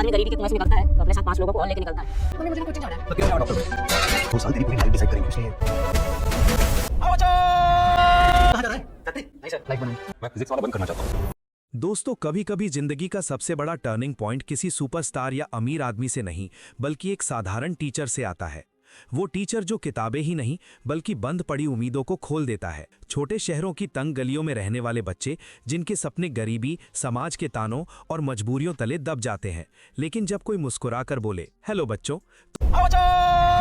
आदमी गरीबी के कुएं से निकलता है तो अपने साथ 5 लोगों को और लेके निकलता है। मुझे कोचिंग जाना है। तो क्या डॉक्टर 2 साल तेरी पूरी लाइफ डिसाइड करेंगे इसलिए आओ बच्चों कहां जा रहा है जाते नहीं सर लाइफ बनाएंगे मैं फिजिक्स वाला बंद करना चाहता हूं। दोस्तों, कभी कभी जिंदगी का सबसे बड़ा टर्निंग पॉइंट किसी सुपरस्टार या अमीर आदमी से नहीं बल्कि एक साधारण टीचर से आता है। वो टीचर जो किताबें ही नहीं बल्कि बंद पड़ी उम्मीदों को खोल देता है। छोटे शहरों की तंग गलियों में रहने वाले बच्चे जिनके सपने गरीबी, समाज के तानों और मजबूरियों तले दब जाते हैं, लेकिन जब कोई मुस्कुराकर बोले हेलो बच्चों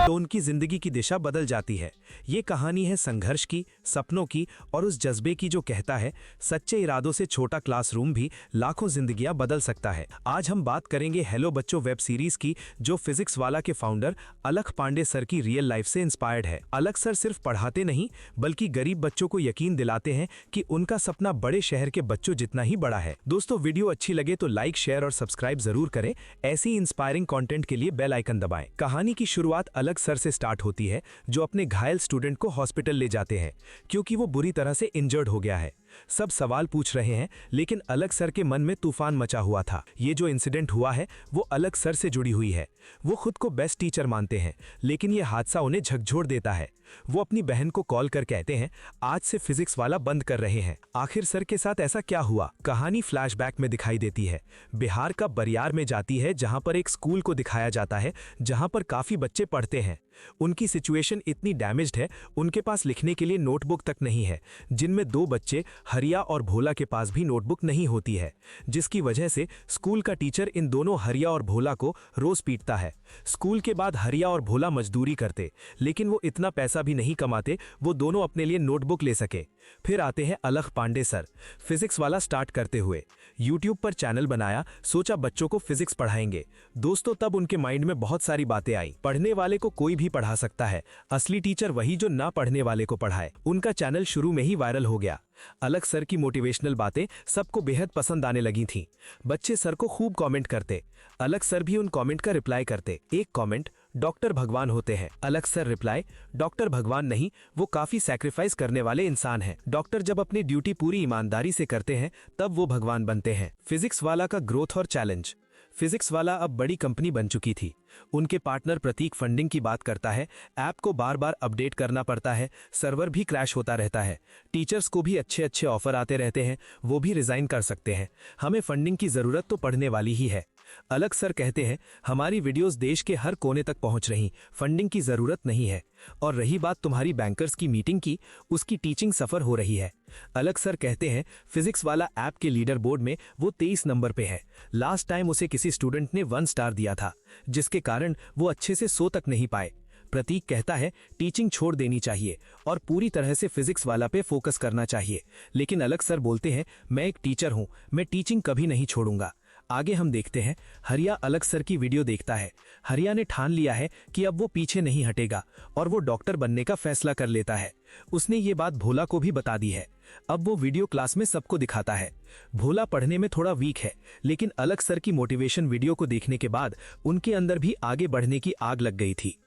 तो उनकी जिंदगी की दिशा बदल जाती है। ये कहानी है संघर्ष की, सपनों की और उस जज्बे की जो कहता है सच्चे इरादों से छोटा क्लासरूम भी लाखों जिंदगियां बदल सकता है। आज हम बात करेंगे हेलो बच्चों वेब सीरीज की, जो फिजिक्स वाला के फाउंडर अलख पांडे सर की रियल लाइफ से इंस्पायर्ड है। अलख सर सिर्फ पढ़ाते नहीं बल्कि गरीब बच्चों को यकीन दिलाते हैं कि उनका सपना बड़े शहर के बच्चों जितना ही बड़ा है। दोस्तों, वीडियो अच्छी लगे तो लाइक, शेयर और सब्सक्राइब जरूर करें। ऐसी इंस्पायरिंग कंटेंट के लिए बेल आइकन दबाएं। कहानी की शुरुआत अलख सर से स्टार्ट होती है, जो अपने घायल स्टूडेंट को हॉस्पिटल ले जाते हैं क्योंकि वो बुरी तरह से इंजर्ड हो गया है। सब सवाल पूछ रहे हैं लेकिन अलख सर के मन में तूफान मचा हुआ था। ये जो इंसिडेंट हुआ है वो अलख सर से जुड़ी हुई है। वो खुद को बेस्ट टीचर मानते हैं लेकिन ये हादसा उन्हें झकझोर देता है। वो अपनी बहन को कॉल कर कहते हैं आज से फिजिक्स वाला बंद कर रहे हैं। आखिर सर के साथ ऐसा क्या हुआ? कहानी फ्लैशबैक में दिखाई देती है। बिहार का बरियार में जाती है जहां पर एक स्कूल को दिखाया जाता है जहां पर काफी बच्चे पढ़ते हैं। उनकी सिचुएशन इतनी डैमेज्ड है, उनके पास लिखने के लिए नोटबुक तक नहीं है, जिनमें 2 बच्चे हरिया और भोला के पास भी नोटबुक नहीं होती है, जिसकी वजह से स्कूल का टीचर इन दोनों हरिया और भोला को रोज पीटता है। स्कूल के बाद हरिया और भोला मजदूरी करते लेकिन वो इतना पैसा भी नहीं कमाते वो दोनों अपने लिए नोटबुक ले सके। फिर आते हैं अलख पांडे सर। फिजिक्स वाला स्टार्ट करते हुए यूट्यूब पर चैनल बनाया, सोचा बच्चों को फिजिक्स पढ़ाएंगे। दोस्तों, तब उनके माइंड में बहुत सारी बातें आई। पढ़ने वाले को कोई भी पढ़ा सकता है, असली टीचर वही जो ना पढ़ने वाले को पढ़ाए। उनका चैनल शुरू में ही वायरल हो गया। अलख सर की मोटिवेशनल बातें सबको बेहद पसंद आने लगी थीं। बच्चे सर को खूब कमेंट करते, अलख सर भी उन कमेंट का रिप्लाई करते। एक कमेंट, डॉक्टर भगवान होते हैं। अलख सर रिप्लाई, डॉक्टर भगवान नहीं, वो काफी सैक्रिफाइस करने वाले इंसान हैं। डॉक्टर जब अपनी ड्यूटी पूरी ईमानदारी से करते हैं तब वो भगवान बनते हैं। फिजिक्स वाला का ग्रोथ और चैलेंज। फिजिक्स वाला अब बड़ी कंपनी बन चुकी थी। उनके पार्टनर प्रतीक फंडिंग की बात करता है। ऐप को बार बार अपडेट करना पड़ता है, सर्वर भी क्रैश होता रहता है। टीचर्स को भी अच्छे अच्छे ऑफर आते रहते हैं, वो भी रिजाइन कर सकते हैं। हमें फंडिंग की जरूरत तो पढ़ने वाली ही है। अलख सर कहते हैं हमारी वीडियोस देश के हर कोने तक पहुंच रही, फंडिंग की जरूरत नहीं है। और रही बात तुम्हारी बैंकर्स की मीटिंग की, उसकी टीचिंग सफर हो रही है। अलख सर कहते हैं फिजिक्स वाला ऐप के लीडर बोर्ड में वो 23 नंबर पे है। लास्ट टाइम उसे किसी स्टूडेंट ने 1 स्टार दिया था, जिसके कारण वो अच्छे से सो तक नहीं पाए। प्रतीक कहता है टीचिंग छोड़ देनी चाहिए और पूरी तरह से फिजिक्स वाला पे फोकस करना चाहिए। लेकिन अलख सर बोलते हैं मैं एक टीचर हूं, मैं टीचिंग कभी नहीं छोड़ूंगा। आगे हम देखते हैं हरिया अलख सर की वीडियो देखता है। हरिया ने ठान लिया है कि अब वो पीछे नहीं हटेगा और वो डॉक्टर बनने का फैसला कर लेता है। उसने ये बात भोला को भी बता दी है। अब वो वीडियो क्लास में सबको दिखाता है। भोला पढ़ने में थोड़ा वीक है लेकिन अलख सर की मोटिवेशन वीडियो को देखने के बाद उनके अंदर भी आगे बढ़ने की आग लग गई थी।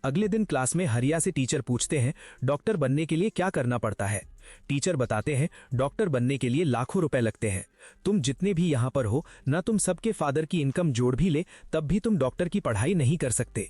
अगले दिन क्लास में हरिया से टीचर पूछते हैं डॉक्टर बनने के लिए क्या करना पड़ता है। टीचर बताते हैं डॉक्टर बनने के लिए लाखों रुपए लगते हैं। तुम जितने भी यहाँ पर हो ना, तुम सबके फादर की इनकम जोड़ भी ले तब भी तुम डॉक्टर की पढ़ाई नहीं कर सकते।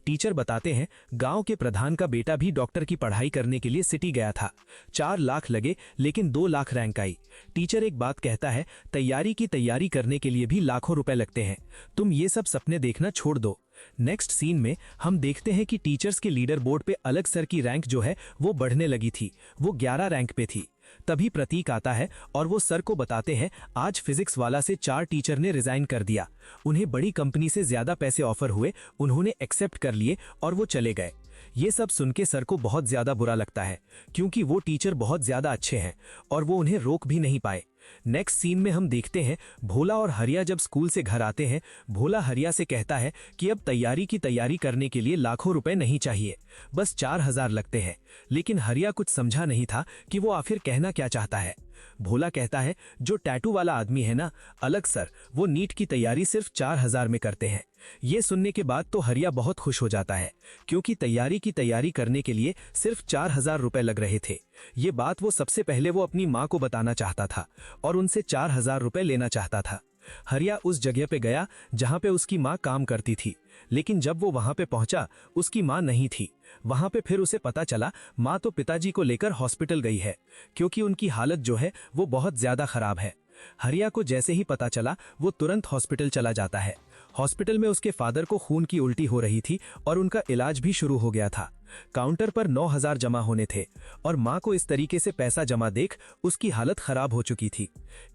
टीचर बताते हैं गांव के प्रधान का बेटा भी डॉक्टर की पढ़ाई करने के लिए सिटी गया था। 4 लाख लगे लेकिन 2 लाख रैंक आई। टीचर एक बात कहता है तैयारी की तैयारी करने के लिए भी लाखों रुपए लगते हैं, तुम ये सब सपने देखना छोड़ दो। नेक्स्ट सीन में हम देखते हैं कि टीचर्स के लीडर बोर्ड पे अलख सर की रैंक जो है वो बढ़ने लगी थी। वो 11 रैंक पे थी। तभी प्रतीक आता है और वो सर को बताते हैं आज फिजिक्स वाला से 4 टीचर ने रिजाइन कर दिया। उन्हें बड़ी कंपनी से ज्यादा पैसे ऑफर हुए, उन्होंने एक्सेप्ट कर लिए और वो चले गए। ये सब सुन के सर को बहुत ज्यादा बुरा लगता है क्योंकि वो टीचर बहुत ज्यादा अच्छे हैं और वो उन्हें रोक भी नहीं पाए। नेक्स्ट सीन में हम देखते हैं भोला और हरिया जब स्कूल से घर आते हैं। भोला हरिया से कहता है कि अब तैयारी की तैयारी करने के लिए लाखों रुपए नहीं चाहिए, बस 4000 लगते हैं। लेकिन हरिया कुछ समझा नहीं था कि वो आखिर कहना क्या चाहता है। भोला कहता है जो टैटू वाला आदमी है ना अलख सर, वो नीट की तैयारी सिर्फ 4000 में करते हैं। ये सुनने के बाद तो हरिया बहुत खुश हो जाता है क्योंकि तैयारी की तैयारी करने के लिए सिर्फ 4000 रुपए लग रहे थे। ये बात वो सबसे पहले वो अपनी माँ को बताना चाहता था और उनसे 4000 रुपए लेना चाहता था। हरिया उस जगह पे गया जहां पे उसकी माँ काम करती थी, लेकिन जब वो वहां पे पहुंचा उसकी माँ नहीं थी। वहां पे फिर उसे पता चला माँ तो पिताजी को लेकर हॉस्पिटल गई है, क्योंकि उनकी हालत जो है वो बहुत ज्यादा खराब है। हरिया को जैसे ही पता चला वो तुरंत हॉस्पिटल चला जाता है। हॉस्पिटल में उसके फादर को खून की उल्टी हो रही थी और उनका इलाज भी शुरू हो गया था। काउंटर पर 9,000 जमा होने थे और माँ को इस तरीके से पैसा जमा देख उसकी हालत खराब हो चुकी थी।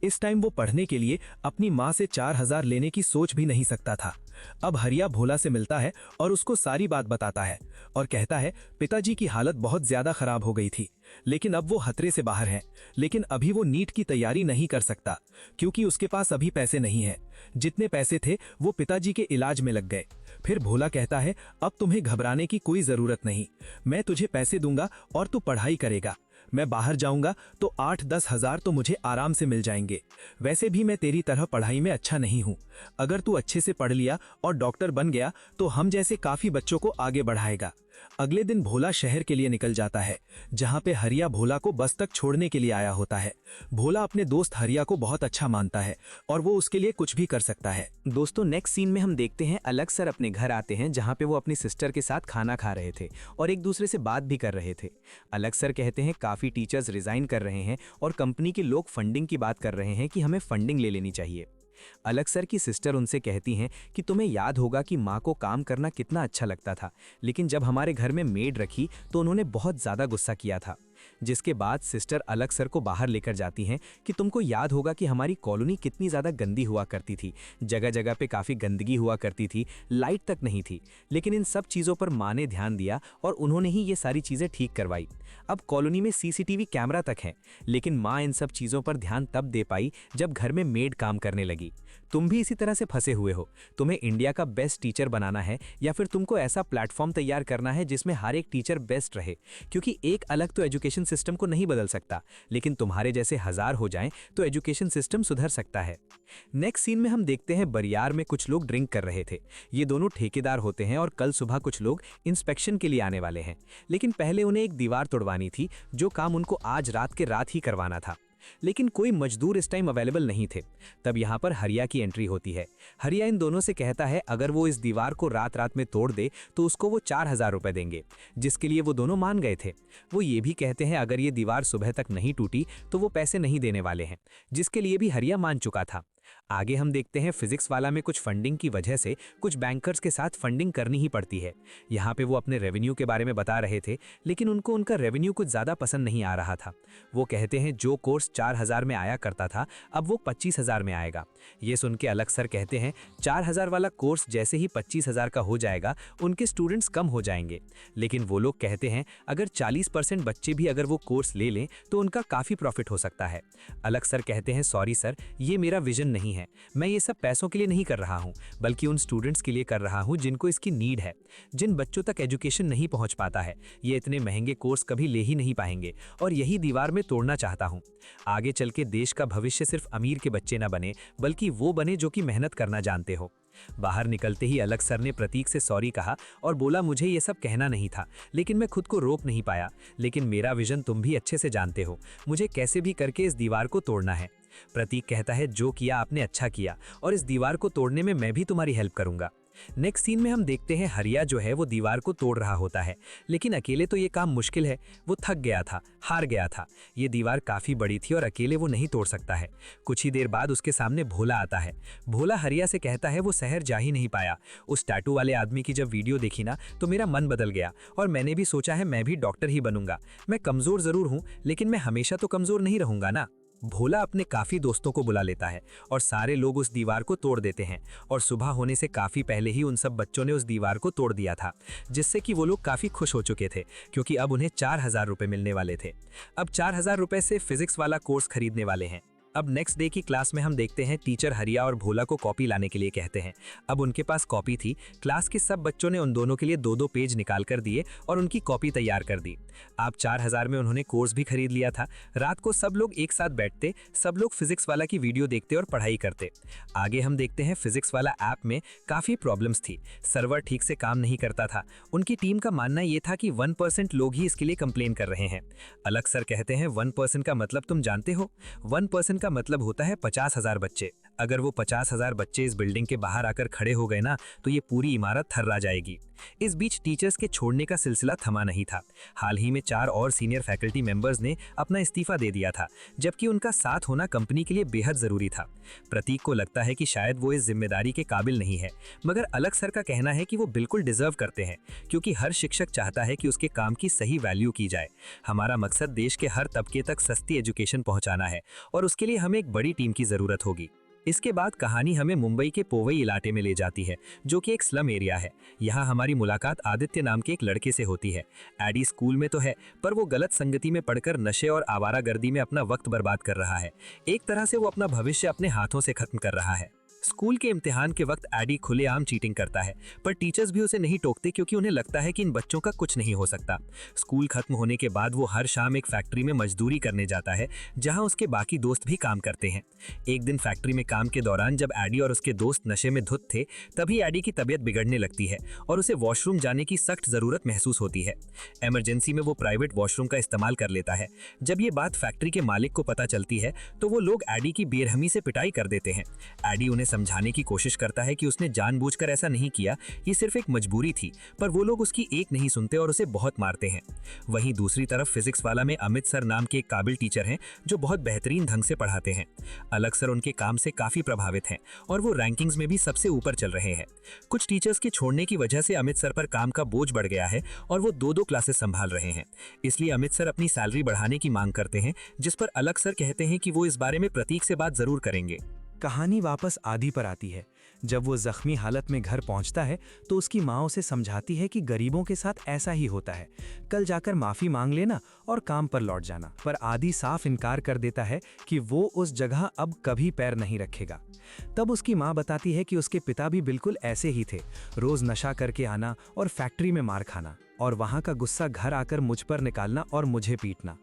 इस टाइम वो पढ़ने के लिए अपनी माँ से 4,000 लेने की सोच भी नहीं सकता था। अब हरिया भोला से मिलता है और उसको सारी बात बताता है और कहता है पिताजी की हालत बहुत ज्यादा खराब हो गई थी, लेकिन अब वो खतरे से बाहर हैं। लेकिन अभी वो नीट की तैयारी नहीं कर सकता क्योंकि उसके पास अभी पैसे नहीं है। जितने पैसे थे वो पिताजी के इलाज में लग गए। फिर भोला कहता है अब तुम्हें घबराने की कोई जरूरत नहीं, मैं तुझे पैसे दूंगा और तू पढ़ाई करेगा। मैं बाहर जाऊंगा तो 8-10 हजार तो मुझे आराम से मिल जाएंगे। वैसे भी मैं तेरी तरह पढ़ाई में अच्छा नहीं हूँ। अगर तू अच्छे से पढ़ लिया और डॉक्टर बन गया तो हम जैसे काफी बच्चों को आगे बढ़ाएगा। अगले दिन भोला शहर के लिए निकल जाता है, जहाँ पे हरिया भोला को बस तक छोड़ने के लिए आया होता है। भोला अपने दोस्त हरिया को बहुत अच्छा मानता है और वो उसके लिए कुछ भी कर सकता है। दोस्तों, नेक्स्ट सीन में हम देखते हैं अलग सर अपने घर आते हैं, जहाँ पे वो अपनी सिस्टर के साथ खाना खा रहे थे और एक दूसरे से बात भी कर रहे थे। अलग सर कहते हैं काफी टीचर्स रिजाइन कर रहे हैं और कंपनी के लोग फंडिंग की बात कर रहे हैं कि हमें फंडिंग ले लेनी चाहिए। अलग सर की सिस्टर उनसे कहती हैं कि तुम्हें याद होगा कि माँ को काम करना कितना अच्छा लगता था, लेकिन जब हमारे घर में मेड रखी तो उन्होंने बहुत ज़्यादा गुस्सा किया था। जिसके बाद सिस्टर अलग सर को बाहर लेकर जाती हैं कि तुमको याद होगा कि हमारी कॉलोनी कितनी ज़्यादा गंदी हुआ करती थी, जगह जगह पे काफ़ी गंदगी हुआ करती थी, लाइट तक नहीं थी। लेकिन इन सब चीज़ों पर माँ ने ध्यान दिया और उन्होंने ही ये सारी चीज़ें ठीक करवाई। अब कॉलोनी में सीसीटीवी कैमरा तक है, लेकिन माँ इन सब चीज़ों पर ध्यान तब दे पाई जब घर में मेड काम करने लगी। तुम भी इसी तरह से फंसे हुए हो। तुम्हें इंडिया का बेस्ट टीचर बनाना है या फिर तुमको ऐसा प्लेटफॉर्म तैयार करना है जिसमें हर एक टीचर बेस्ट रहे, क्योंकि एक अलग तो एजुकेशन सिस्टम को नहीं बदल सकता, लेकिन तुम्हारे जैसे हजार हो जाएं तो एजुकेशन सिस्टम सुधर सकता है। नेक्स्ट सीन में हम देखते हैं बरियार में कुछ लोग ड्रिंक कर रहे थे। ये दोनों ठेकेदार होते हैं और कल सुबह कुछ लोग इंस्पेक्शन के लिए आने वाले हैं, लेकिन पहले उन्हें एक दीवार तोड़वानी थी, जो काम उनको आज रात के रात ही करवाना था। लेकिन कोई मजदूर इस टाइम अवेलेबल नहीं थे। तब यहाँ पर हरिया की एंट्री होती है। हरिया इन दोनों से कहता है अगर वो इस दीवार को रात रात में तोड़ दे तो उसको वो 4,000 रुपए देंगे, जिसके लिए वो दोनों मान गए थे। वो ये भी कहते हैं अगर ये दीवार सुबह तक नहीं टूटी तो वो पैसे नहीं देने वाले हैं, जिसके लिए भी हरिया मान चुका था। आगे हम देखते हैं फिजिक्स वाला में कुछ फंडिंग की वजह से कुछ बैंकर्स के साथ फंडिंग करनी ही पड़ती है। यहाँ पे वो अपने रेवेन्यू के बारे में बता रहे थे, लेकिन उनको उनका रेवेन्यू कुछ ज़्यादा पसंद नहीं आ रहा था। वो कहते हैं जो कोर्स 4,000 में आया करता था अब वो 25,000 में आएगा। ये सुन के अलग सर कहते हैं 4,000 वाला कोर्स जैसे ही 25,000 का हो जाएगा उनके स्टूडेंट्स कम हो जाएंगे। लेकिन वो लोग कहते हैं अगर 40% बच्चे भी अगर वो कोर्स ले लें तो उनका काफ़ी प्रॉफिट हो सकता है। अलग सर कहते हैं सॉरी सर, ये मेरा विजन नहीं है। मैं ये सब पैसों के लिए नहीं कर रहा हूँ, बल्कि उन स्टूडेंट्स के लिए कर रहा हूँ जिनको इसकी नीड है, जिन बच्चों तक एजुकेशन नहीं पहुँच पाता है। ये इतने महंगे कोर्स कभी ले ही नहीं पाएंगे और यही दीवार में तोड़ना चाहता हूँ। आगे चल के देश का भविष्य सिर्फ अमीर के बच्चे ना बने, बल्कि वो बने जो कि मेहनत करना जानते हो। बाहर निकलते ही अलग सर ने प्रतीक से सॉरी कहा और बोला मुझे ये सब कहना नहीं था, लेकिन मैं खुद को रोक नहीं पाया। लेकिन मेरा विजन तुम भी अच्छे से जानते हो, मुझे कैसे भी करके इस दीवार को तोड़ना है। प्रतीक कहता है जो किया आपने अच्छा किया और इस दीवार को तोड़ने में मैं भी तुम्हारी हेल्प करूंगा। नेक्स्ट सीन में हम देखते हैं हरिया जो है वो दीवार को तोड़ रहा होता है, लेकिन अकेले तो ये काम मुश्किल है। वो थक गया था, हार गया था। ये दीवार काफ़ी बड़ी थी और अकेले वो नहीं तोड़ सकता है। कुछ ही देर बाद उसके सामने भोला आता है। भोला हरिया से कहता है वो शहर जा ही नहीं पाया। उस टैटू वाले आदमी की जब वीडियो देखी ना तो मेरा मन बदल गया और मैंने भी सोचा है मैं भी डॉक्टर ही बनूंगा। मैं कमज़ोर ज़रूर हूँ, लेकिन मैं हमेशा तो कमज़ोर नहीं रहूँगा ना। भोला अपने काफ़ी दोस्तों को बुला लेता है और सारे लोग उस दीवार को तोड़ देते हैं और सुबह होने से काफ़ी पहले ही उन सब बच्चों ने उस दीवार को तोड़ दिया था, जिससे कि वो लोग काफ़ी खुश हो चुके थे क्योंकि अब उन्हें 4,000 रुपये मिलने वाले थे। अब 4,000 रुपये से फिजिक्स वाला कोर्स खरीदने वाले हैं। अब नेक्स्ट डे की क्लास में हम देखते हैं टीचर हरिया और भोला को कॉपी लाने के लिए कहते हैं। अब उनके पास कॉपी थी। क्लास के सब बच्चों ने उन दोनों के लिए 2-2 पेज निकाल कर दिए और उनकी कॉपी तैयार कर दी। अब 4,000 में उन्होंने कोर्स भी खरीद लिया था। रात को सब लोग एक साथ बैठते, सब लोग फिजिक्स वाला की वीडियो देखते और पढ़ाई करते। आगे हम देखते हैं फिजिक्स वाला ऐप में काफ़ी प्रॉब्लम्स थी। सर्वर ठीक से काम नहीं करता था। उनकी टीम का मानना ये था कि 1% लोग ही इसके लिए कंप्लेन कर रहे हैं। अलग सर कहते हैं 1% का मतलब तुम जानते हो? 1% का मतलब होता है 50,000 बच्चे। अगर वो 50,000 बच्चे इस बिल्डिंग के बाहर आकर खड़े हो गए ना तो ये पूरी इमारत थर्रा जाएगी। इस बीच टीचर्स के छोड़ने का सिलसिला थमा नहीं था। हाल ही में 4 और सीनियर फैकल्टी मेंबर्स ने अपना इस्तीफा दे दिया था, जबकि उनका साथ होना कंपनी के लिए बेहद जरूरी था। प्रतीक को लगता है कि शायद वो इस जिम्मेदारी के काबिल नहीं है, मगर अलग सर का कहना है कि वो बिल्कुल डिजर्व करते हैं, क्योंकि हर शिक्षक चाहता है कि उसके काम की सही वैल्यू की जाए। हमारा मकसद देश के हर तबके तक सस्ती एजुकेशन पहुंचाना है और उसके लिए हमें एक बड़ी टीम की जरूरत होगी। इसके बाद कहानी हमें मुंबई के पोवई इलाके में ले जाती है, जो कि एक स्लम एरिया है। यहाँ हमारी मुलाकात आदित्य नाम के एक लड़के से होती है। एडी स्कूल में तो है, पर वो गलत संगति में पड़कर नशे और आवारागर्दी में अपना वक्त बर्बाद कर रहा है। एक तरह से वो अपना भविष्य अपने हाथों से खत्म कर रहा है। स्कूल के इम्तिहान के वक्त एडी खुलेआम चीटिंग करता है, पर टीचर्स भी उसे नहीं टोकते, क्योंकि उन्हें लगता है कि इन बच्चों का कुछ नहीं हो सकता। स्कूल खत्म होने के बाद वो हर शाम एक फैक्ट्री में मजदूरी करने जाता है, जहां उसके बाकी दोस्त भी काम करते हैं। एक दिन फैक्ट्री में काम के दौरान जब एडी और उसके दोस्त नशे में धुत थे, तभी एडी की तबीयत बिगड़ने लगती है और उसे वॉशरूम जाने की सख्त जरूरत महसूस होती है। इमरजेंसी में वो प्राइवेट वॉशरूम का इस्तेमाल कर लेता है। जब ये बात फैक्ट्री के मालिक को पता चलती है तो वो लोग एडी की बेरहमी से पिटाई कर देते हैं। एडी उन्हें समझाने की कोशिश करता है कि उसने जानबूझकर ऐसा नहीं किया, ये सिर्फ एक मजबूरी थी, पर वो लोग उसकी एक नहीं सुनते और उसे बहुत मारते हैं। वहीं दूसरी तरफ फिजिक्स वाला में अमित सर नाम के एक काबिल टीचर हैं, जो बहुत बेहतरीन ढंग से पढ़ाते हैं। अलग सर उनके काम से काफी प्रभावित हैं और वो रैंकिंग्स में भी सबसे ऊपर चल रहे हैं। कुछ टीचर्स के छोड़ने की वजह से अमित सर पर काम का बोझ बढ़ गया है और वो 2-2 क्लासेस संभाल रहे हैं। इसलिए अमित सर अपनी सैलरी बढ़ाने की मांग करते हैं, जिस पर अलग सर कहते हैं कि वो इस बारे में प्रतीक से बात जरूर करेंगे। कहानी वापस आदि पर आती है। जब वो जख्मी हालत में घर पहुंचता है तो उसकी माँ उसे समझाती है कि गरीबों के साथ ऐसा ही होता है, कल जाकर माफी मांग लेना और काम पर लौट जाना। पर आदि साफ इनकार कर देता है कि वो उस जगह अब कभी पैर नहीं रखेगा। तब उसकी माँ बताती है कि उसके पिता भी बिल्कुल ऐसे ही थे, रोज नशा करके आना और फैक्ट्री में मार खाना, और वहाँ का गुस्सा घर आकर मुझ पर निकालना और मुझे पीटना।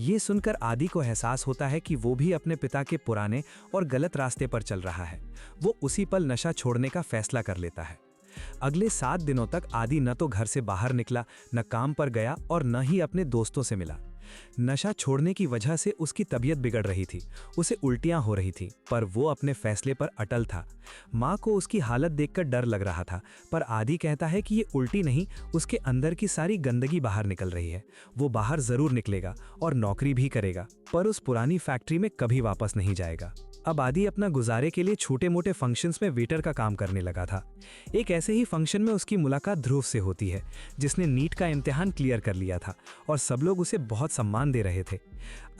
ये सुनकर आदि को एहसास होता है कि वो भी अपने पिता के पुराने और गलत रास्ते पर चल रहा है। वो उसी पल नशा छोड़ने का फैसला कर लेता है। अगले 7 दिनों तक आदि न तो घर से बाहर निकला, न काम पर गया और न ही अपने दोस्तों से मिला। नशा छोड़ने की वजह से उसकी तबीयत बिगड़ रही थी, उसे उल्टियां हो रही थी, पर वो अपने फैसले पर अटल था। माँ को उसकी हालत देखकर डर लग रहा था, पर आदि कहता है कि ये उल्टी नहीं, उसके अंदर की सारी गंदगी बाहर निकल रही है। वो बाहर जरूर निकलेगा और नौकरी भी करेगा, पर उस पुरानी फैक्ट्री में कभी वापस नहीं जाएगा। अब आदि अपना गुजारे के लिए छोटे मोटे फंक्शंस में वेटर का काम करने लगा था। एक ऐसे ही फंक्शन में उसकी मुलाकात ध्रुव से होती है, जिसने नीट का इम्तिहान क्लियर कर लिया था और सब लोग उसे बहुत सम्मान दे रहे थे।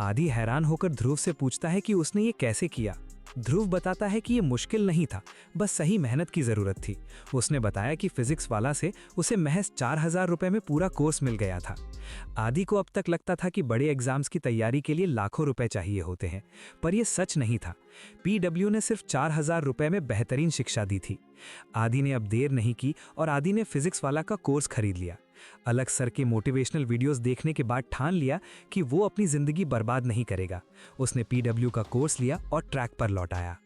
आदि हैरान होकर ध्रुव से पूछता है कि उसने ये कैसे किया। ध्रुव बताता है कि ये मुश्किल नहीं था, बस सही मेहनत की ज़रूरत थी। उसने बताया कि फिजिक्स वाला से उसे महज 4,000 रुपये में पूरा कोर्स मिल गया था। आदि को अब तक लगता था कि बड़े एग्जाम्स की तैयारी के लिए लाखों रुपए चाहिए होते हैं, पर यह सच नहीं था। PW ने सिर्फ 4,000 रुपये में बेहतरीन शिक्षा दी थी। आदि ने अब देर नहीं की और आदि ने फिजिक्स वाला का कोर्स खरीद लिया। अलग सर के मोटिवेशनल वीडियोस देखने के बाद ठान लिया कि वो अपनी जिंदगी बर्बाद नहीं करेगा। उसने PW का कोर्स लिया और ट्रैक पर लौट आया।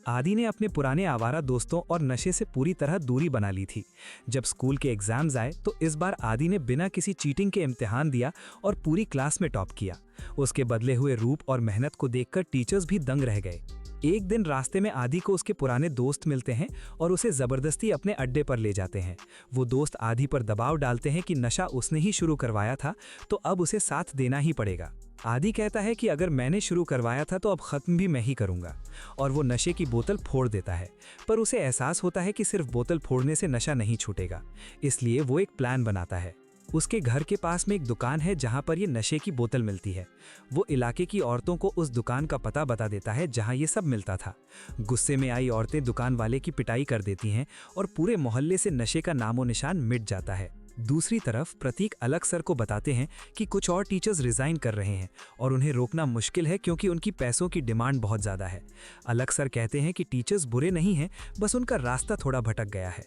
आदि ने अपने पुराने आवारा दोस्तों और नशे से पूरी तरह दूरी बना ली थी। जब स्कूल के एग्जाम्स आए तो इस बार आदि ने बिना किसी चीटिंग के इम्तिहान दिया और पूरी क्लास में टॉप किया। उसके बदले हुए रूप और मेहनत को देखकर टीचर्स भी दंग रह गए। एक दिन रास्ते में आदि को उसके पुराने दोस्त मिलते हैं और उसे जबरदस्ती अपने अड्डे पर ले जाते हैं। वो दोस्त आदि पर दबाव डालते हैं कि नशा उसने ही शुरू करवाया था, तो अब उसे साथ देना ही पड़ेगा। आदि कहता है कि अगर मैंने शुरू करवाया था तो अब खत्म भी मैं ही करूंगा, और वो नशे की बोतल फोड़ देता है। पर उसे एहसास होता है कि सिर्फ बोतल फोड़ने से नशा नहीं छूटेगा, इसलिए वो एक प्लान बनाता है। उसके घर के पास में एक दुकान है जहां पर ये नशे की बोतल मिलती है। वो इलाके की औरतों को उस दुकान का पता बता देता है जहां ये सब मिलता था। गुस्से में आई औरतें दुकान वाले की पिटाई कर देती हैं और पूरे मोहल्ले से नशे का नामो निशान मिट जाता है। दूसरी तरफ प्रतीक अलग सर को बताते हैं कि कुछ और टीचर्स रिजाइन कर रहे हैं और उन्हें रोकना मुश्किल है क्योंकि उनकी पैसों की डिमांड बहुत ज़्यादा है। अलग सर कहते हैं कि टीचर्स बुरे नहीं हैं, बस उनका रास्ता थोड़ा भटक गया है।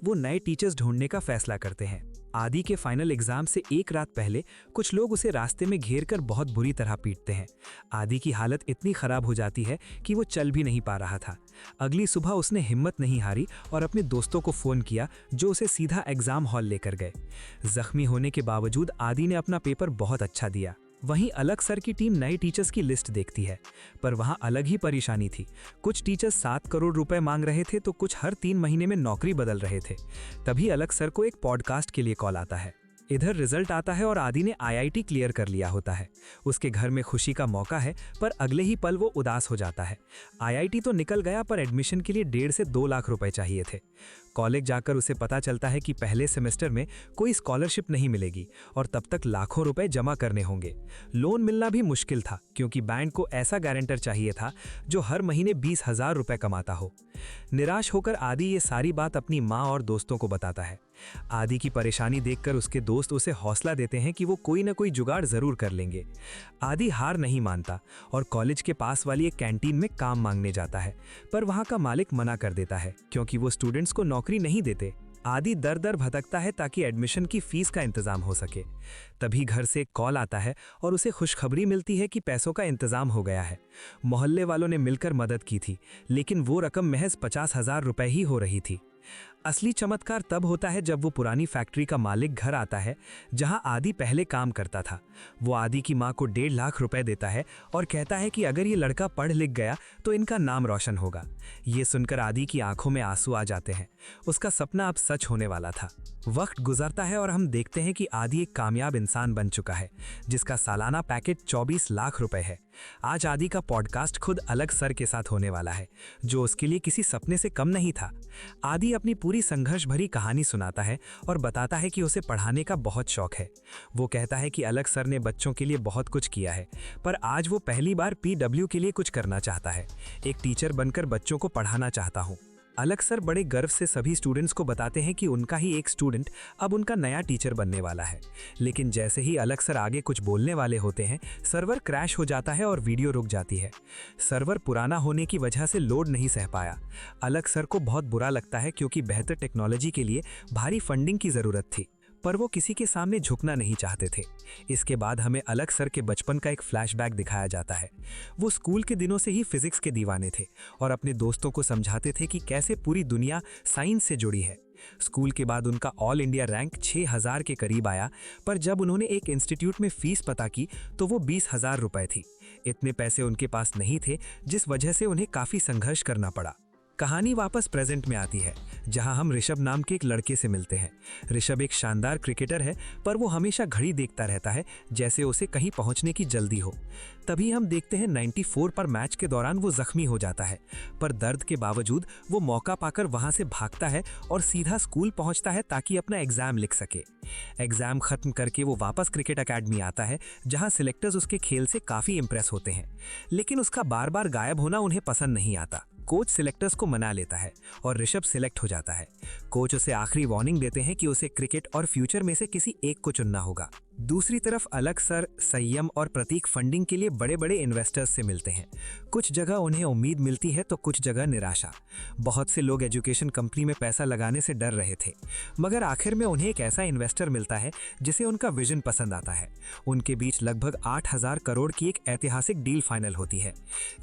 वो नए टीचर्स ढूंढने का फैसला करते हैं। आदि के फाइनल एग्जाम से एक रात पहले कुछ लोग उसे रास्ते में घेरकर बहुत बुरी तरह पीटते हैं। आदि की हालत इतनी खराब हो जाती है कि वो चल भी नहीं पा रहा था। अगली सुबह उसने हिम्मत नहीं हारी और अपने दोस्तों को फ़ोन किया, जो उसे सीधा एग्जाम हॉल लेकर गए। जख्मी होने के बावजूद आदि ने अपना पेपर बहुत अच्छा दिया। वहीं अलग सर की टीम नए टीचर्स की लिस्ट देखती है, पर वहां अलग ही परेशानी थी। कुछ टीचर्स 7 करोड़ रुपए मांग रहे थे तो कुछ हर 3 महीने में नौकरी बदल रहे थे। तभी अलग सर को एक पॉडकास्ट के लिए कॉल आता है। इधर रिजल्ट आता है और आदि ने आईआईटी क्लियर कर लिया होता है। उसके घर में खुशी का मौका है, पर अगले ही पल वो उदास हो जाता है। आईआईटी तो निकल गया, पर एडमिशन के लिए 1.5 से 2 लाख रुपए चाहिए थे। कॉलेज जाकर उसे पता चलता है कि पहले सेमेस्टर में कोई स्कॉलरशिप नहीं मिलेगी और तब तक लाखों रुपए जमा करने होंगे। लोन मिलना भी मुश्किल था, क्योंकि बैंक को ऐसा गारंटर चाहिए था जो हर महीने 20,000 रुपए कमाता हो। निराश होकर आदि ये सारी बात अपनी माँ और दोस्तों को बताता है। आदि की परेशानी देखकर उसके दोस्त उसे हौसला देते हैं कि वो कोई ना कोई जुगाड़ जरूर कर लेंगे। आदि हार नहीं मानता और कॉलेज के पास वाली एक कैंटीन में काम मांगने जाता है, पर वहां का मालिक मना कर देता है क्योंकि वो स्टूडेंट्स को नौकरी नहीं देते। आदि दर दर भटकता है ताकि एडमिशन की फीस का इंतजाम हो सके। तभी घर से एक कॉल आता है और उसे खुशखबरी मिलती है कि पैसों का इंतजाम हो गया है। मोहल्ले वालों ने मिलकर मदद की थी, लेकिन वो रकम महज 50,000 रुपए ही हो रही थी। असली चमत्कार तब होता है जब वो पुरानी फैक्ट्री का मालिक घर आता है जहां आदि पहले काम करता था। वो आदि की मां को 1.5 लाख रुपए देता है और कहता है कि अगर ये लड़का पढ़ लिख गया तो इनका नाम रोशन होगा। ये सुनकर आदि की आंखों में आंसू आ जाते हैं। उसका सपना अब सच होने वाला था। वक्त गुजरता है और हम देखते हैं कि आदि एक कामयाब इंसान बन चुका है, जिसका सालाना पैकेज 24 लाख रुपए है। आज आदि का पॉडकास्ट खुद अलग सर के साथ होने वाला है, जो उसके लिए किसी सपने से कम नहीं था। आदि अपनी पूरी संघर्ष भरी कहानी सुनाता है और बताता है कि उसे पढ़ाने का बहुत शौक है। वो कहता है कि अलग सर ने बच्चों के लिए बहुत कुछ किया है, पर आज वो पहली बार PW के लिए कुछ करना चाहता है। एक टीचर बनकर बच्चों को पढ़ाना चाहता हूँ। अलग सर बड़े गर्व से सभी स्टूडेंट्स को बताते हैं कि उनका ही एक स्टूडेंट अब उनका नया टीचर बनने वाला है। लेकिन जैसे ही अलग सर आगे कुछ बोलने वाले होते हैं, सर्वर क्रैश हो जाता है और वीडियो रुक जाती है। सर्वर पुराना होने की वजह से लोड नहीं सह पाया। अलग सर को बहुत बुरा लगता है, क्योंकि बेहतर टेक्नोलॉजी के लिए भारी फंडिंग की ज़रूरत थी, पर वो किसी के सामने झुकना नहीं चाहते थे। इसके बाद हमें अलग सर के बचपन का एक फ्लैशबैक दिखाया जाता है। वो स्कूल के दिनों से ही फिजिक्स के दीवाने थे और अपने दोस्तों को समझाते थे कि कैसे पूरी दुनिया साइंस से जुड़ी है। स्कूल के बाद उनका ऑल इंडिया रैंक 6,000 के करीब आया, पर जब उन्होंने एक इंस्टीट्यूट में फीस पता की तो वो 20,000 रुपए थी। इतने पैसे उनके पास नहीं थे, जिस वजह से उन्हें काफ़ी संघर्ष करना पड़ा। कहानी वापस प्रेजेंट में आती है, जहां हम ऋषभ नाम के एक लड़के से मिलते हैं। ऋषभ एक शानदार क्रिकेटर है, पर वो हमेशा घड़ी देखता रहता है, जैसे उसे कहीं पहुंचने की जल्दी हो। तभी हम देखते हैं 94 पर मैच के दौरान वो जख्मी हो जाता है, पर दर्द के बावजूद वो मौका पाकर वहां से भागता है और सीधा स्कूल पहुंचता है ताकि अपना एग्जाम लिख सके। एग्जाम खत्म करके वो वापस क्रिकेट अकेडमी आता है, जहां सिलेक्टर्स उसके खेल से काफी इंप्रेस होते हैं, लेकिन उसका बार बार गायब होना उन्हें पसंद नहीं आता। कोच सिलेक्टर्स को मना लेता है और ऋषभ सिलेक्ट हो जाता है। कोच उसे आखिरी वार्निंग देते हैं कि उसे क्रिकेट और फ्यूचर में से किसी एक को चुनना होगा। दूसरी तरफ अलग सर, संयम और प्रतीक फंडिंग के लिए बड़े बड़े इन्वेस्टर्स से मिलते हैं। कुछ जगह उन्हें उम्मीद मिलती है तो कुछ जगह निराशा। बहुत से लोग एजुकेशन कंपनी में पैसा लगाने से डर रहे थे, मगर आखिर में उन्हें एक ऐसा इन्वेस्टर मिलता है जिसे उनका विजन पसंद आता है। उनके बीच लगभग 8,000 करोड़ की एक ऐतिहासिक डील फाइनल होती है।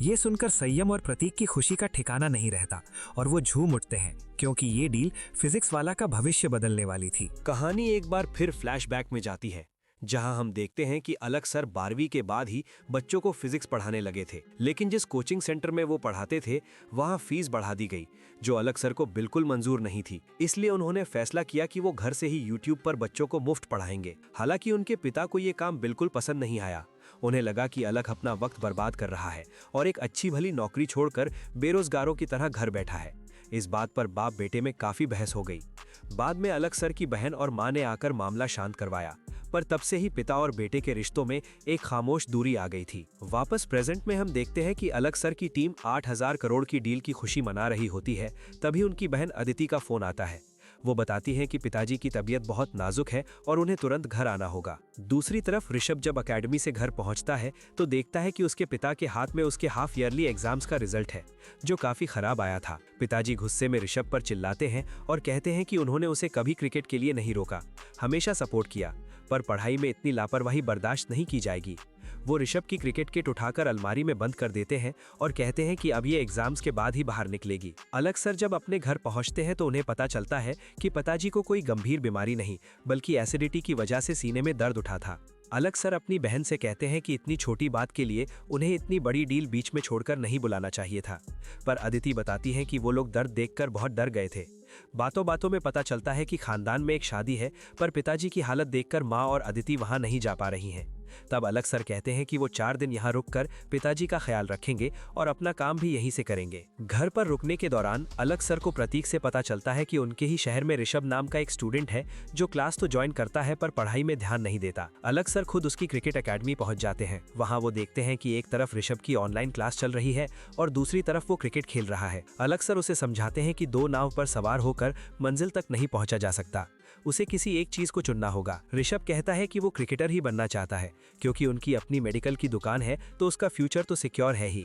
ये सुनकर संयम और प्रतीक की खुशी का ठिकाना नहीं रहता और वो झूम उठते हैं, क्योंकि ये डील फिजिक्स वाला का भविष्य बदलने वाली थी। कहानी एक बार फिर फ्लैशबैक में जाती है, जहां हम देखते हैं कि अलग सर 12वीं के बाद ही बच्चों को फिजिक्स पढ़ाने लगे थे, लेकिन जिस कोचिंग सेंटर में वो पढ़ाते थे वहां फीस बढ़ा दी गई, जो अलग सर को बिल्कुल मंजूर नहीं थी। इसलिए उन्होंने फैसला किया कि वो घर से ही यूट्यूब पर बच्चों को मुफ्त पढ़ाएंगे। हालांकि उनके पिता को ये काम बिल्कुल पसंद नहीं आया। उन्हें लगा कि अलग अपना वक्त बर्बाद कर रहा है और एक अच्छी भली नौकरी छोड़कर बेरोजगारों की तरह घर बैठा है। इस बात पर बाप बेटे में काफी बहस हो गई। बाद में अलग सर की बहन और मां ने आकर मामला शांत करवाया, पर तब से ही पिता और बेटे के रिश्तों में एक खामोश दूरी आ गई थी। वापस प्रेजेंट में हम देखते हैं कि अलग सर की टीम 8,000 करोड़ की डील की खुशी मना रही होती है। तभी उनकी बहन अदिति का फोन आता है। वो बताती है कि पिताजी की तबीयत बहुत नाजुक है और उन्हें तुरंत घर आना होगा। दूसरी तरफ ऋषभ जब अकेडमी से घर पहुंचता है तो देखता है कि उसके पिता के हाथ में उसके हाफ ईयरली एग्जाम्स का रिजल्ट है, जो काफी खराब आया था। पिताजी गुस्से में ऋषभ पर चिल्लाते हैं और कहते हैं कि उन्होंने उसे कभी क्रिकेट के लिए नहीं रोका, हमेशा सपोर्ट किया, पर पढ़ाई में इतनी लापरवाही बर्दाश्त नहीं की जाएगी। वो ऋषभ की क्रिकेट किट उठाकर अलमारी में बंद कर देते हैं और कहते हैं कि अब ये एग्जाम्स के बाद ही बाहर निकलेगी। अलग सर जब अपने घर पहुंचते हैं तो उन्हें पता चलता है कि पिताजी को कोई गंभीर बीमारी नहीं, बल्कि एसिडिटी की वजह से सीने में दर्द उठा था। अलग सर अपनी बहन से कहते हैं कि इतनी छोटी बात के लिए उन्हें इतनी बड़ी डील बीच में छोड़कर नहीं बुलाना चाहिए था। पर अदिति बताती है कि वो लोग दर्द देखकर बहुत डर गए थे। बातों बातों में पता चलता है कि खानदान में एक शादी है, पर पिताजी की हालत देखकर माँ और अदिति वहां नहीं जा पा रही हैं। तब अलग सर कहते हैं कि वो 4 दिन यहाँ रुककर पिताजी का ख्याल रखेंगे और अपना काम भी यहीं से करेंगे। घर पर रुकने के दौरान अलग सर को प्रतीक से पता चलता है कि उनके ही शहर में ऋषभ नाम का एक स्टूडेंट है जो क्लास तो ज्वाइन करता है पर पढ़ाई में ध्यान नहीं देता। अलग सर खुद उसकी क्रिकेट एकेडमी पहुंच जाते हैं। वहाँ वो देखते हैं कि एक तरफ ऋषभ की ऑनलाइन क्लास चल रही है और दूसरी तरफ वो क्रिकेट खेल रहा है। अलग सर उसे समझाते हैं कि 2 नाव पर सवार होकर मंजिल तक नहीं पहुंचा जा सकता, उसे किसी एक चीज को चुनना होगा। ऋषभ कहता है कि वो क्रिकेटर ही बनना चाहता है, क्योंकि उनकी अपनी मेडिकल की दुकान है तो उसका फ्यूचर तो सिक्योर है ही।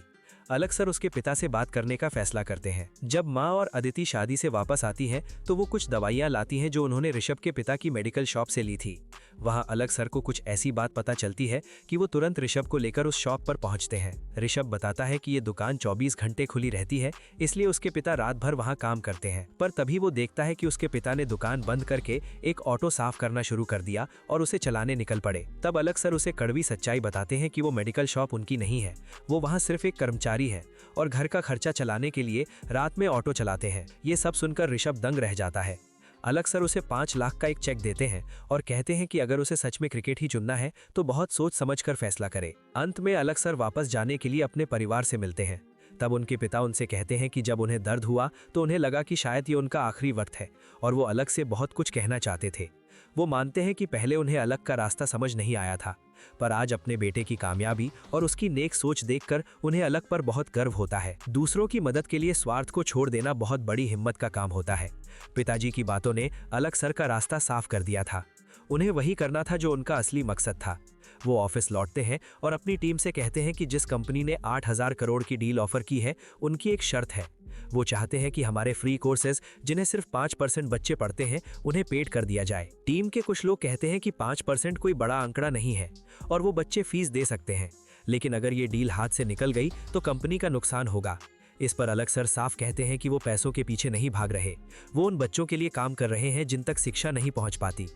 अलग सर उसके पिता से बात करने का फैसला करते हैं। जब माँ और अदिति शादी से वापस आती हैं तो वो कुछ दवाइयाँ लाती हैं जो उन्होंने ऋषभ के पिता की मेडिकल शॉप से ली थी। वहाँ अलग सर को कुछ ऐसी बात पता चलती है कि वो तुरंत ऋषभ को लेकर उस शॉप पर पहुँचते हैं। ऋषभ बताता है कि ये दुकान 24 घंटे खुली रहती है, इसलिए उसके पिता रात भर वहाँ काम करते हैं। पर तभी वो देखता है कि उसके पिता ने दुकान बंद करके एक ऑटो साफ करना शुरू कर दिया और उसे चलाने निकल पड़े। तब अलग सर उसे कड़वी सच्चाई बताते हैं कि वो मेडिकल शॉप उनकी नहीं है, वो वहाँ सिर्फ एक कर्मचारी है और घर का खर्चा चलाने के लिए रात में ऑटो चलाते हैं। ये सब सुनकर ऋषभ दंग रह जाता है। अलग सर उसे 5 लाख का एक चेक देते हैं और कहते हैं कि अगर उसे सच में क्रिकेट ही चुनना है तो बहुत सोच समझकर फैसला करे। अंत में अलग सर वापस जाने के लिए अपने परिवार से मिलते हैं। तब उनके पिता उनसे कहते हैं कि जब उन्हें दर्द हुआ तो उन्हें लगा कि शायद ये उनका आखिरी वक्त है और वो अलग से बहुत कुछ कहना चाहते थे। वो मानते हैं कि पहले उन्हें अलग का रास्ता समझ नहीं आया था, पर आज अपने बेटे की कामयाबी और उसकी नेक सोच देखकर उन्हें अलग पर बहुत गर्व होता है। दूसरों की मदद के लिए स्वार्थ को छोड़ देना बहुत बड़ी हिम्मत का काम होता है। पिताजी की बातों ने अलग सर का रास्ता साफ कर दिया था। उन्हें वही करना था जो उनका असली मकसद था। वो ऑफिस लौटते हैं और अपनी टीम से कहते हैं कि जिस कंपनी ने 8,000 करोड़ की डील ऑफर की है उनकी एक शर्त है। वो चाहते हैं कि हमारे फ्री कोर्सेज जिन्हें सिर्फ 5% बच्चे पढ़ते हैं उन्हें पेड कर दिया जाए। टीम के कुछ लोग कहते हैं कि 5% कोई बड़ा आंकड़ा नहीं है और वो बच्चे फीस दे सकते हैं, लेकिन अगर ये डील हाथ से निकल गई तो कंपनी का नुकसान होगा। इस पर अलग सर साफ कहते हैं कि वो पैसों के पीछे नहीं भाग रहे, वो उन बच्चों के लिए काम कर रहे हैं जिन तक शिक्षा नहीं पहुंच पाती।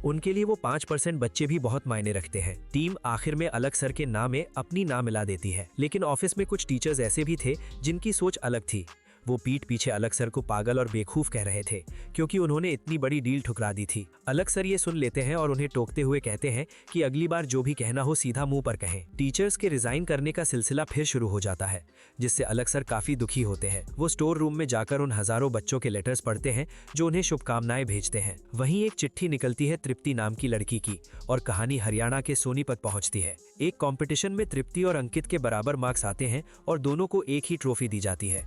उनके लिए वो 5% बच्चे भी बहुत मायने रखते हैं। टीम आखिर में अलग सर के नाम में अपनी नाम मिला देती है, लेकिन ऑफिस में कुछ टीचर्स ऐसे भी थे जिनकी सोच अलग थी। वो पीठ पीछे अलग सर को पागल और बेवकूफ कह रहे थे क्योंकि उन्होंने इतनी बड़ी डील ठुकरा दी थी। अलग सर ये सुन लेते हैं और उन्हें टोकते हुए कहते हैं कि अगली बार जो भी कहना हो सीधा मुंह पर कहें। टीचर्स के रिजाइन करने का सिलसिला फिर शुरू हो जाता है, जिससे अलग सर काफी दुखी होते हैं। वो स्टोर रूम में जाकर उन हजारों बच्चों के लेटर्स पढ़ते हैं जो उन्हें शुभकामनाएं भेजते हैं। वहीं एक चिट्ठी निकलती है तृप्ति नाम की लड़की की और कहानी हरियाणा के सोनीपत पहुंचती है। एक कंपटीशन में तृप्ति और अंकित के बराबर मार्क्स आते हैं और दोनों को एक ही ट्रॉफी दी जाती है।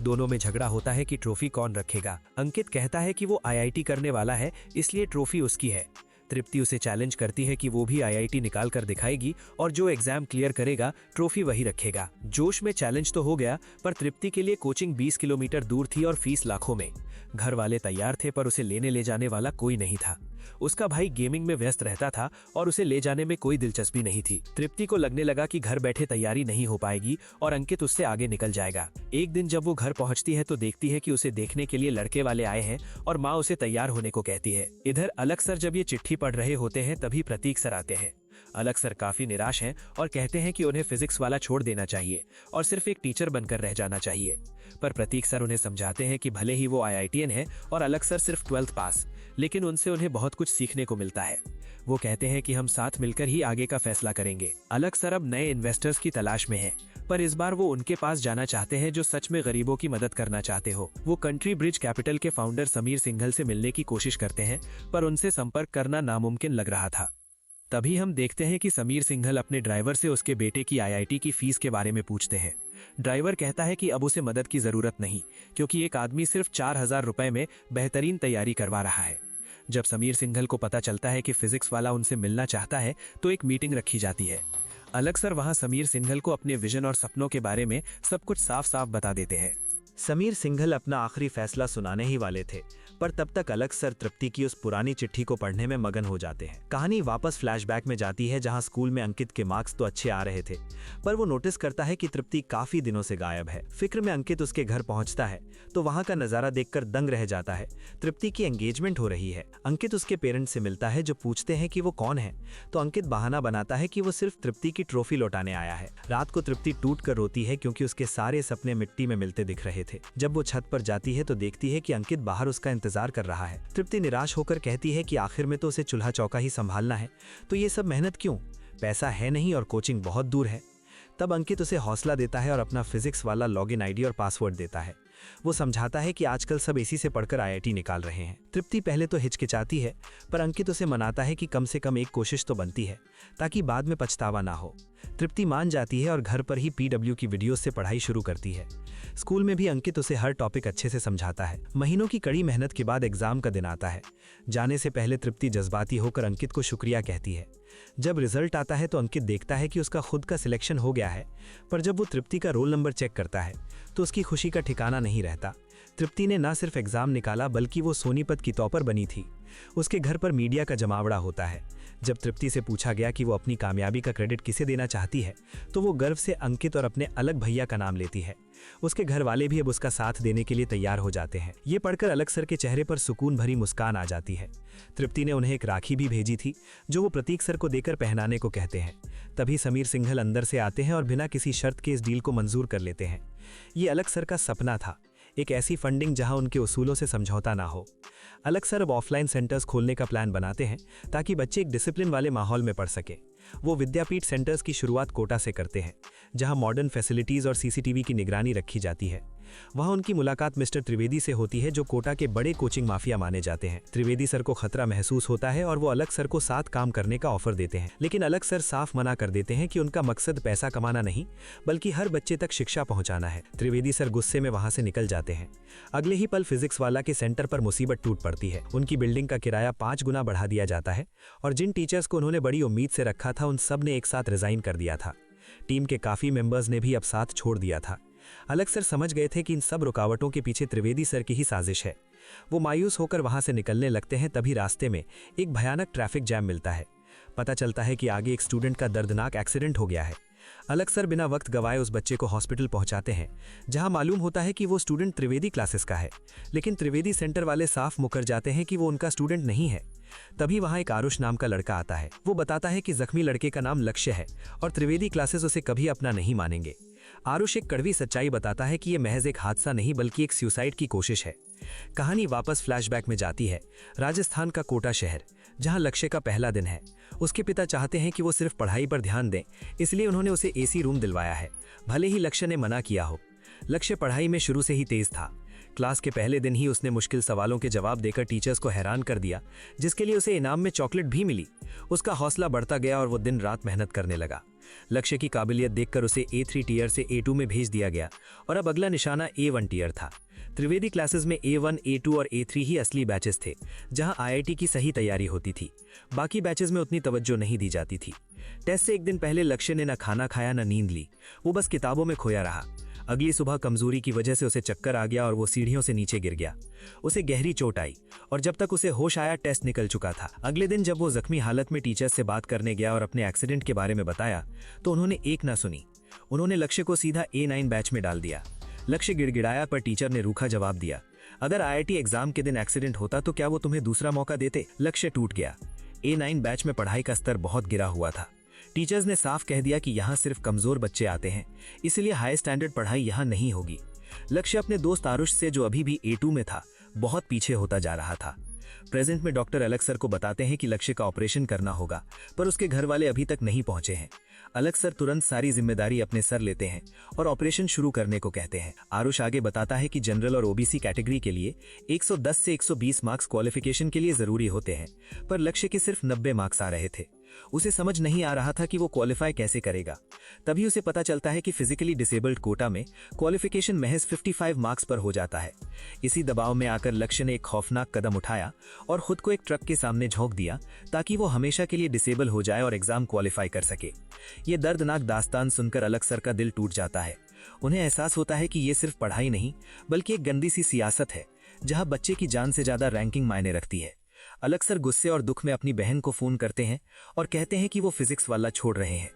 दोनों में झगड़ा होता है कि ट्रॉफी कौन रखेगा। अंकित कहता है कि वो आईआईटी करने वाला है इसलिए ट्रॉफी उसकी है। तृप्ति उसे चैलेंज करती है कि वो भी आईआईटी निकाल कर दिखाएगी और जो एग्जाम क्लियर करेगा ट्रॉफी वही रखेगा। जोश में चैलेंज तो हो गया, पर तृप्ति के लिए कोचिंग 20 किलोमीटर दूर थी और फीस लाखों में। घर वाले तैयार थे पर उसे लेने ले जाने वाला कोई नहीं था। उसका भाई गेमिंग में व्यस्त रहता था और उसे ले जाने में कोई दिलचस्पी नहीं थी। तृप्ति को लगने लगा कि घर बैठे तैयारी नहीं हो पाएगी और अंकित उससे आगे निकल जाएगा। एक दिन जब वो घर पहुंचती है तो देखती है कि उसे देखने के लिए लड़के वाले आए हैं और माँ उसे तैयार होने को कहती है। इधर अलग सर जब ये चिट्ठी पढ़ रहे होते हैं तभी प्रतीक सर आते हैं। अलग सर काफी निराश हैं और कहते हैं कि उन्हें फिजिक्स वाला छोड़ देना चाहिए और सिर्फ एक टीचर बनकर रह जाना चाहिए। पर प्रतीक सर उन्हें समझाते हैं कि भले ही वो आईआईटीएन है और अलग सर सिर्फ 12th पास, लेकिन उनसे उन्हें बहुत कुछ सीखने को मिलता है। वो कहते हैं कि हम साथ मिलकर ही आगे का फैसला करेंगे। अलग सर अब नए इन्वेस्टर्स की तलाश में है, पर इस बार वो उनके पास जाना चाहते हैं जो सच में गरीबों की मदद करना चाहते हो। वो कंट्री ब्रिज कैपिटल के फाउंडर समीर सिंघल से मिलने की कोशिश करते हैं, पर उनसे संपर्क करना नामुमकिन लग रहा था। तभी हम देखते हैं कि समीर सिंघल अपने ड्राइवर से उसके बेटे की आईआईटी की फीस के बारे में पूछते हैं। ड्राइवर कहता है कि अब उसे मदद की जरूरत नहीं, क्योंकि एक आदमी सिर्फ 4,000 रुपए में बेहतरीन तैयारी करवा रहा है। जब समीर सिंघल को पता चलता है कि फिजिक्स वाला उनसे मिलना चाहता है तो एक मीटिंग रखी जाती है। अलग सर वहां समीर सिंघल को अपने विजन और सपनों के बारे में सब कुछ साफ साफ बता देते हैं। समीर सिंघल अपना आखिरी फैसला सुनाने ही वाले थे, पर तब तक अलग सर तृप्ति की उस पुरानी चिट्ठी को पढ़ने में मगन हो जाते हैं। कहानी वापस फ्लैशबैक में जाती है, जहां स्कूल में अंकित के मार्क्स तो अच्छे आ रहे थे, पर वो नोटिस करता है कि तृप्ति काफी दिनों से गायब है। फिक्र में अंकित उसके घर पहुंचता है तो वहां का नजारा देखकर दंग रह जाता है। तृप्ति की एंगेजमेंट हो रही है। अंकित उसके पेरेंट्स से मिलता है, जो पूछते हैं कि वो कौन है, तो अंकित बहाना बनाता है कि वो सिर्फ तृप्ति की ट्रॉफी लौटाने आया है। रात को तृप्ति टूट कर रोती है क्योंकि उसके सारे सपने मिट्टी में मिलते दिख रहे थे। जब वो छत पर जाती है तो देखती है कि अंकित बाहर उसका इंतजार कर रहा है। तृप्ति निराश होकर कहती है कि आखिर में तो उसे चूल्हा चौका ही संभालना है, तो ये सब मेहनत क्यों, पैसा है नहीं और कोचिंग बहुत दूर है। तब अंकित उसे हौसला देता है और अपना फिजिक्स वाला लॉगिन आईडी और पासवर्ड देता है। वो समझाता है कि आजकल सब इसी से पढ़कर आईआईटी निकाल रहे हैं। तृप्ति पहले तो हिचकिचाती है, पर अंकित उसे मनाता है कि कम से कम एक कोशिश तो बनती है, ताकि बाद में पछतावा ना हो। तृप्ति मान जाती है और घर पर ही पीडब्ल्यू की वीडियोस से पढ़ाई शुरू करती है। स्कूल में भी अंकित उसे हर टॉपिक अच्छे से समझाता है। महीनों की कड़ी मेहनत के बाद एग्जाम का दिन आता है। जाने से पहले तृप्ति जज्बाती होकर अंकित को शुक्रिया कहती है। जब रिजल्ट आता है तो अंकित देखता है कि उसका खुद का सिलेक्शन हो गया है, पर जब वो तृप्ति का रोल नंबर चेक करता है तो उसकी खुशी का ठिकाना नहीं रहता। तृप्ति ने न सिर्फ एग्जाम निकाला बल्कि वो सोनीपत की टॉपर बनी थी। उसके घर पर मीडिया का जमावड़ा होता है। जब तृप्ति से पूछा गया कि वो अपनी कामयाबी का क्रेडिट किसे देना चाहती है, तो वो गर्व से अंकित और अपने अलग भैया का नाम लेती है। उसके घर वाले भी अब उसका साथ देने के लिए तैयार हो जाते हैं। ये पढ़कर अलग सर के चेहरे पर सुकून भरी मुस्कान आ जाती है। तृप्ति ने उन्हें एक राखी भी भेजी थी, जो वो प्रतीक सर को देकर पहनाने को कहते हैं। तभी समीर सिंघल अंदर से आते हैं और बिना किसी शर्त के इस डील को मंजूर कर लेते हैं। ये अलग सर का सपना था, एक ऐसी फंडिंग जहां उनके उसूलों से समझौता ना हो। अलग सर अब ऑफलाइन सेंटर्स खोलने का प्लान बनाते हैं ताकि बच्चे एक डिसिप्लिन वाले माहौल में पढ़ सके। वो विद्यापीठ सेंटर्स की शुरुआत कोटा से करते हैं, जहां मॉडर्न फैसिलिटीज और सीसीटीवी की निगरानी रखी जाती है। वहां उनकी मुलाकात मिस्टर त्रिवेदी से होती है, जो कोटा के बड़े कोचिंग माफिया माने जाते हैं। त्रिवेदी सर को खतरा महसूस होता है और वो अलग सर को साथ काम करने का ऑफर देते हैं, लेकिन अलग सर साफ मना कर देते हैं कि उनका मकसद पैसा कमाना नहीं बल्कि हर बच्चे तक शिक्षा पहुंचाना है। त्रिवेदी सर गुस्से में वहां से निकल जाते हैं। अगले ही पल फिजिक्स वाला के सेंटर पर मुसीबत टूट पड़ती है। उनकी बिल्डिंग का किराया 5 गुना बढ़ा दिया जाता है और जिन टीचर्स को उन्होंने बड़ी उम्मीद से रखा था उन सब ने एक साथ रिजाइन कर दिया था। टीम के काफी मेंबर्स ने भी अब साथ छोड़ दिया था। अलग सर समझ गए थे कि इन सब रुकावटों के पीछे त्रिवेदी सर की ही साजिश है। वो मायूस होकर वहां से निकलने लगते हैं। तभी रास्ते में एक भयानक ट्रैफिक जैम मिलता है। पता चलता है कि आगे एक स्टूडेंट का दर्दनाक एक्सीडेंट हो गया है। अलग सर बिना वक्त गवाए उस बच्चे को हॉस्पिटल पहुंचाते हैं, जहां मालूम होता है कि वो स्टूडेंट त्रिवेदी क्लासेस का है, लेकिन त्रिवेदी सेंटर वाले साफ मुकर जाते हैं कि वो उनका स्टूडेंट नहीं है। तभी वहां एक आरुष नाम का लड़का आता है। वो बताता है कि जख्मी लड़के का नाम लक्ष्य है और त्रिवेदी क्लासेस उसे कभी अपना नहीं मानेंगे। आरुष एक कड़वी सच्चाई बताता है कि ये महज एक हादसा नहीं बल्कि एक सुसाइड की कोशिश है। कहानी वापस फ्लैशबैक में जाती है, राजस्थान का कोटा शहर, जहां लक्ष्य का पहला दिन है। उसके पिता चाहते हैं कि वो सिर्फ पढ़ाई पर ध्यान दें, इसलिए उन्होंने उसे एसी रूम दिलवाया है, भले ही लक्ष्य ने मना किया हो। लक्ष्य पढ़ाई में शुरू से ही तेज था। क्लास के पहले दिन ही उसने मुश्किल सवालों के जवाब देकर टीचर्स को हैरान कर दिया, जिसके लिए उसे इनाम में चॉकलेट भी मिली। उसका हौसला बढ़ता गया और वो दिन रात मेहनत करने लगा। लक्ष्य की काबिलियत देखकर उसे A3 टियर से A2 में भेज दिया गया और अब अगला निशाना A1 टियर था। त्रिवेदी क्लासेस में A1, A2 और A3 ही असली बैचेस थे, जहां IIT की सही तैयारी होती थी। बाकी बैचेस में उतनी तवज्जो नहीं दी जाती थी। टेस्ट से एक दिन पहले लक्ष्य ने न खाना खाया न नींद ली। वो बस किताबों में खोया रहा। अगली सुबह कमजोरी की वजह से उसे चक्कर आ गया और वो सीढ़ियों से नीचे गिर गया। उसे गहरी चोट आई और जब तक उसे होश आया टेस्ट निकल चुका था। अगले दिन जब वो जख्मी हालत में टीचर्स से बात करने गया और अपने एक्सीडेंट के बारे में बताया तो उन्होंने एक ना सुनी। उन्होंने लक्ष्य को सीधा A9 बैच में डाल दिया। लक्ष्य गिड़गिड़ाया पर टीचर ने रूखा जवाब दिया, अगर IIT एग्जाम के दिन एक्सीडेंट होता तो क्या वो तुम्हें दूसरा मौका देते। लक्ष्य टूट गया। A9 बैच में पढ़ाई का स्तर बहुत गिरा हुआ था। टीचर्स ने साफ कह दिया कि यहाँ सिर्फ कमजोर बच्चे आते हैं, इसलिए हाई स्टैंडर्ड पढ़ाई यहाँ नहीं होगी। लक्ष्य अपने दोस्त आरुष से, जो अभी भी A2 में था, बहुत पीछे होता जा रहा था। प्रेजेंट में डॉक्टर अलग सर को बताते हैं कि लक्ष्य का ऑपरेशन करना होगा, पर उसके घर वाले अभी तक नहीं पहुंचे हैं। अलग सर तुरंत सारी जिम्मेदारी अपने सर लेते हैं और ऑपरेशन शुरू करने को कहते हैं। आरुष आगे बताता है कि जनरल और OBC कैटेगरी के लिए 110 से 120 मार्क्स क्वालिफिकेशन के लिए जरूरी होते हैं, पर लक्ष्य के सिर्फ 90 मार्क्स आ रहे थे। उसे समझ नहीं आ रहा था कि वो क्वालिफाई कैसे करेगा। तभी उसे पता चलता है कि फिजिकली डिसेबल्ड कोटा में क्वालिफिकेशन महज 55 मार्क्स पर हो जाता है। इसी दबाव में आकर लक्ष्य ने एक खौफनाक कदम उठाया और खुद को एक ट्रक के सामने झोंक दिया, ताकि वो हमेशा के लिए डिसेबल हो जाए और एग्जाम क्वालिफाई कर सके। ये दर्दनाक दास्तान सुनकर अलग सर का दिल टूट जाता है। उन्हें एहसास होता है कि ये सिर्फ पढ़ाई नहीं बल्कि एक गंदी सी सियासत है, जहां बच्चे की जान से ज्यादा रैंकिंग मायने रखती है। अलग सर गुस्से और दुख में अपनी बहन को फोन करते हैं और कहते हैं कि वो फिजिक्स वाला छोड़ रहे हैं।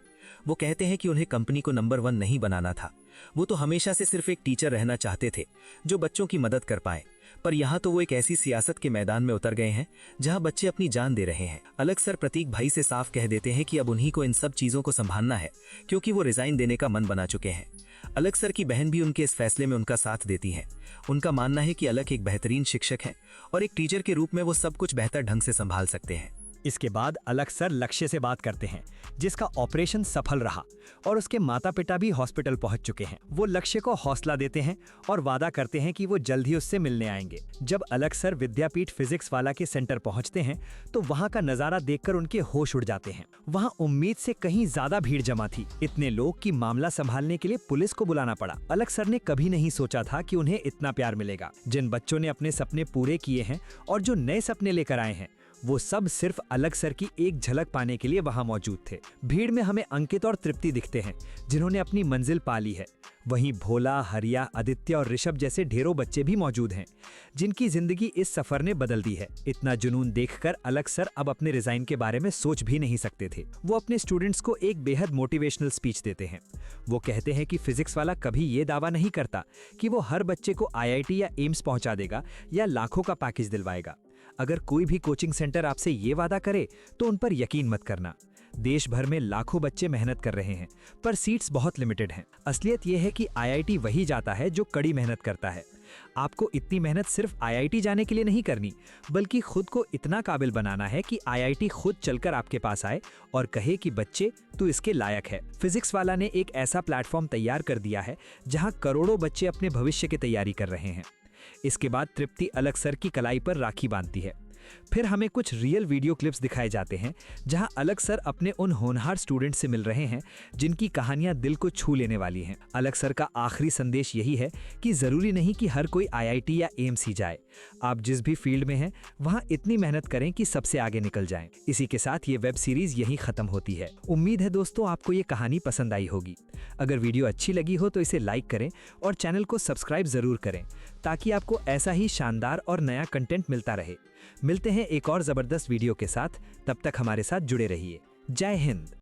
वो कहते हैं कि उन्हें कंपनी को नंबर 1 नहीं बनाना था, वो तो हमेशा से सिर्फ एक टीचर रहना चाहते थे जो बच्चों की मदद कर पाए। पर यहाँ तो वो एक ऐसी सियासत के मैदान में उतर गए हैं जहाँ बच्चे अपनी जान दे रहे हैं। अलग सर प्रतीक भाई से साफ कह देते हैं कि अब उन्हीं को इन सब चीजों को संभालना है, क्योंकि वो रिजाइन देने का मन बना चुके हैं। अलग सर की बहन भी उनके इस फैसले में उनका साथ देती है। उनका मानना है कि अलग एक बेहतरीन शिक्षक है और एक टीचर के रूप में वो सब कुछ बेहतर ढंग से संभाल सकते हैं। इसके बाद अलग सर लक्ष्य से बात करते हैं, जिसका ऑपरेशन सफल रहा और उसके माता पिता भी हॉस्पिटल पहुंच चुके हैं। वो लक्ष्य को हौसला देते हैं और वादा करते हैं कि वो जल्द ही उससे मिलने आएंगे। जब अलग सर विद्यापीठ फिजिक्स वाला के सेंटर पहुंचते हैं तो वहां का नजारा देखकर उनके होश उड़ जाते हैं। वहां उम्मीद से कहीं ज्यादा भीड़ जमा थी, इतने लोग कि मामला संभालने के लिए पुलिस को बुलाना पड़ा। अलग सर ने कभी नहीं सोचा था कि उन्हें इतना प्यार मिलेगा। जिन बच्चों ने अपने सपने पूरे किए हैं और जो नए सपने लेकर आए हैं, वो सब सिर्फ अलग सर की एक झलक पाने के लिए वहां मौजूद थे। भीड़ में हमें अंकित और तृप्ति दिखते हैं, जिन्होंने अपनी मंजिल पा ली है। वहीं भोला, हरिया, आदित्य और ऋषभ जैसे ढेरों बच्चे भी मौजूद हैं, जिनकी जिंदगी इस सफर ने बदल दी है। इतना जुनून देखकर अलग सर अब अपने रिजाइन के बारे में सोच भी नहीं सकते थे। वो अपने स्टूडेंट्स को एक बेहद मोटिवेशनल स्पीच देते हैं। वो कहते हैं कि फिजिक्स वाला कभी ये दावा नहीं करता कि वो हर बच्चे को IIT या एम्स पहुंचा देगा या लाखों का पैकेज दिलवाएगा। अगर कोई भी कोचिंग सेंटर आपसे ये वादा करे तो उन पर यकीन मत करना। देश भर में लाखों बच्चे मेहनत कर रहे हैं, पर सीट्स बहुत लिमिटेड हैं। असलियत यह है कि IIT वही जाता है जो कड़ी मेहनत करता है। आपको इतनी मेहनत सिर्फ IIT जाने के लिए नहीं करनी, बल्कि खुद को इतना काबिल बनाना है कि IIT खुद चलकर आपके पास आए और कहे कि बच्चे, तू इसके लायक है। फिजिक्स वाला ने एक ऐसा प्लेटफॉर्म तैयार कर दिया है जहां करोड़ों बच्चे अपने भविष्य की तैयारी कर रहे हैं। इसके बाद तृप्ति अलग सर की कलाई पर राखी बांधती है। फिर हमें कुछ रियल वीडियो क्लिप्स दिखाए जाते हैं जहां अलग सर अपने उन होनहार स्टूडेंट से मिल रहे हैं जिनकी कहानियां दिल को छू लेने वाली हैं। अलग सर का आखिरी संदेश यही है कि जरूरी नहीं कि हर कोई IIT या एम्स ही जाए। आप जिस भी फील्ड में हैं वहां इतनी मेहनत करें कि सबसे आगे निकल जाएं। इसी के साथ ये वेब सीरीज यहीं खत्म होती है। उम्मीद है दोस्तों आपको ये कहानी पसंद आई होगी। अगर वीडियो अच्छी लगी हो तो इसे लाइक करें और चैनल को सब्सक्राइब जरूर करें, ताकि आपको ऐसा ही शानदार और नया कंटेंट मिलता रहे। मिलते हैं एक और जबरदस्त वीडियो के साथ, तब तक हमारे साथ जुड़े रहिए। जय हिंद।